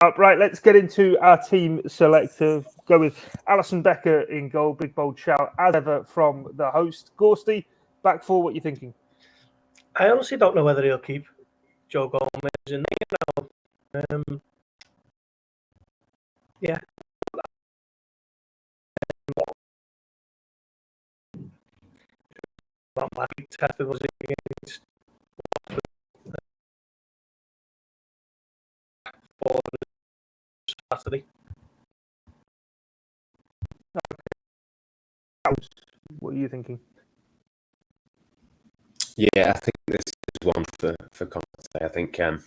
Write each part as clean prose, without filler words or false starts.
Right, let's get into our team selector. Go with Alisson Becker in goal. Big bold shout as ever from the host. Gorsty, back four, what are you thinking? I honestly don't know whether he'll keep Joe Gomez in there now. Yeah. Not my test was against for Saturday. What are you thinking? Yeah, I think this is one for Konate. I think Van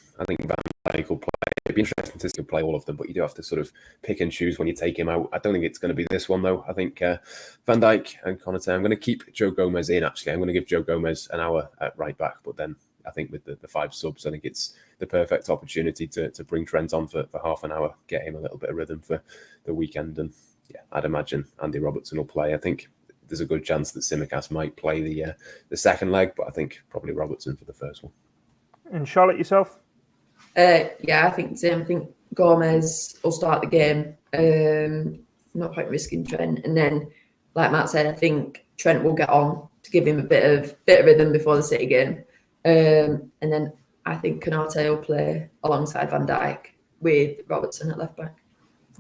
Dijk will play. It'd be interesting to see him play all of them, but you do have to sort of pick and choose when you take him out. I don't think it's going to be this one though. I think Van Dijk and Konate. I'm going to keep Joe Gomez in. Actually, I'm going to give Joe Gomez an hour at right back, but then I think with the 5 subs, I think it's the perfect opportunity to bring Trent on for half an hour, get him a little bit of rhythm for the weekend, and yeah, I'd imagine Andy Robertson will play. I think there's a good chance that Tsimikas might play the second leg, but I think probably Robertson for the first one. And Charlotte, yourself? Yeah, I think the same. I think Gomez will start the game. Not quite risking Trent, and then, like Matt said, I think Trent will get on to give him a bit of rhythm before the City game, and then I think Konate will play alongside Van Dijk with Robertson at left back.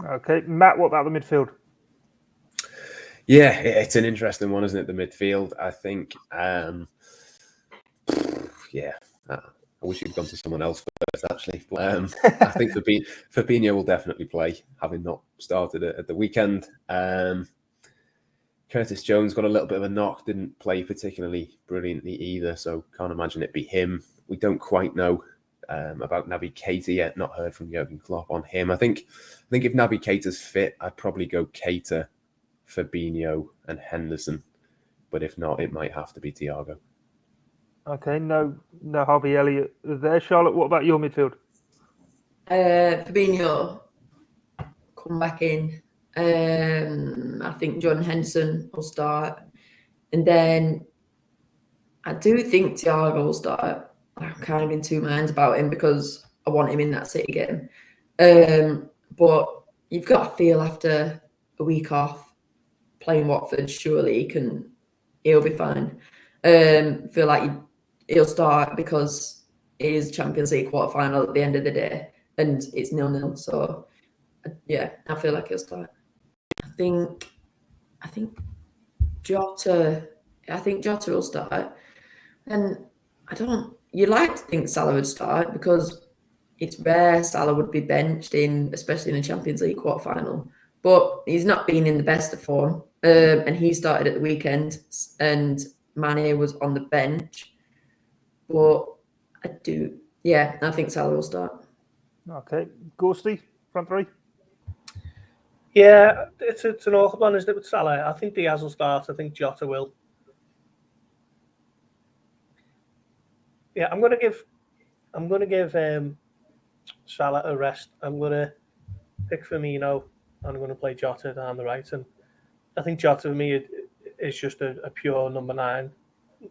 Okay, Matt, what about the midfield? Yeah, it's an interesting one, isn't it? The midfield. I think, I wish you'd gone to someone else first, actually. But I think Fabinho will definitely play, having not started at the weekend. Curtis Jones got a little bit of a knock, didn't play particularly brilliantly either, so can't imagine it'd be him. We don't quite know about Naby Keita yet, not heard from Jurgen Klopp on him. I think if Naby Keita's fit, I'd probably go Keita, Fabinho and Henderson, but if not, it might have to be Thiago. Okay, no Harvey Elliott there. Charlotte, what about your midfield? Fabinho come back in. I think Jordan Henderson will start, and then I do think Thiago will start. I'm kind of in two minds about him because I want him in that City game, but you've got to feel after a week off playing Watford, surely he'll be fine. Feel like he'll start because it is Champions League Quarter-Final at the end of the day, and it's 0-0. So yeah, I feel like he'll start. I think Jota. I think Jota will start, and you'd like to think Salah would start because it's rare Salah would be benched especially in a Champions League Quarter-Final. But he's not been in the best of form, and he started at the weekend, and Mane was on the bench. But I think Salah will start. Okay, Gorsty, front three. Yeah, it's an awkward one, isn't it, with Salah? I think Diaz will start. I think Jota will. Yeah, I'm gonna give Salah a rest. I'm gonna pick Firmino. I'm going to play Jota down the right, and I think Jota for me is just a pure number 9,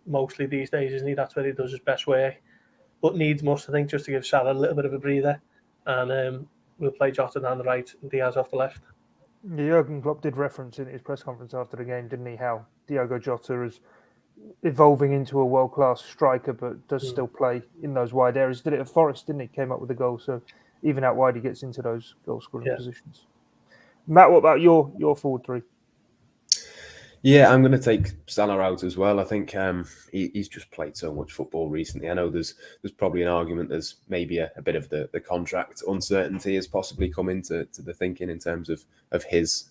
mostly these days, isn't he? That's where he does his best work, but needs must, I think, just to give Salah a little bit of a breather, and we'll play Jota down the right and Diaz off the left. Jurgen Klopp did reference in his press conference after the game, didn't he, how Diogo Jota is evolving into a world-class striker, but does still play in those wide areas. Did it at Forest, didn't he? Came up with a goal, so even out wide, he gets into those goal-scoring positions. Matt, what about your forward three? Yeah, I'm going to take Salah out as well. I think he's just played so much football recently. I know there's probably an argument. There's maybe a bit of the contract uncertainty has possibly come into the thinking in terms of his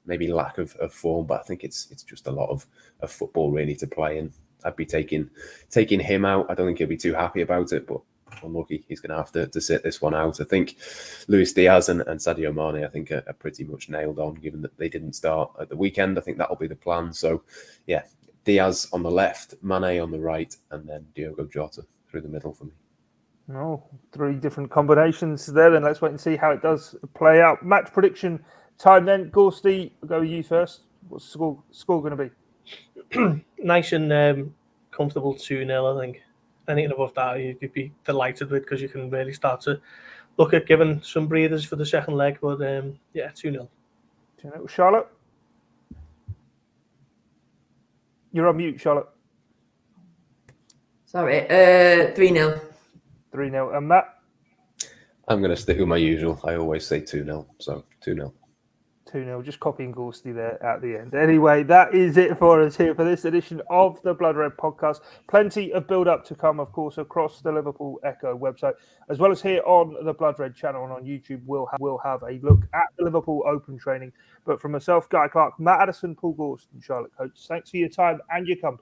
maybe lack of form. But I think it's just a lot of football really to play, and I'd be taking him out. I don't think he'll be too happy about it, but unlucky, he's going to have to sit this one out. I think Luis Diaz and Sadio Mane, I think, are pretty much nailed on, given that they didn't start at the weekend. I think that'll be the plan. So, yeah, Diaz on the left, Mane on the right, and then Diogo Jota through the middle for me. Oh, 3 different combinations there. Then let's wait and see how it does play out. Match prediction time then. Gorsty, we'll go with you first. What's the score going to be? Nice and comfortable 2-0, I think. Anything above that, you'd be delighted with because you can really start to look at giving some breathers for the second leg. But yeah, 2-0. Charlotte? You're on mute, Charlotte. Sorry, 3-0. 3-0. And Matt? I'm going to stick with my usual. I always say 2-0, so 2-0. 2-0, just copying Gorsty there at the end. Anyway, that is it for us here for this edition of the Blood Red podcast. Plenty of build-up to come, of course, across the Liverpool Echo website, as well as here on the Blood Red channel and on YouTube. We'll have a look at the Liverpool Open training. But from myself, Guy Clark, Matt Addison, Paul Gorst and Charlotte Coates, thanks for your time and your company.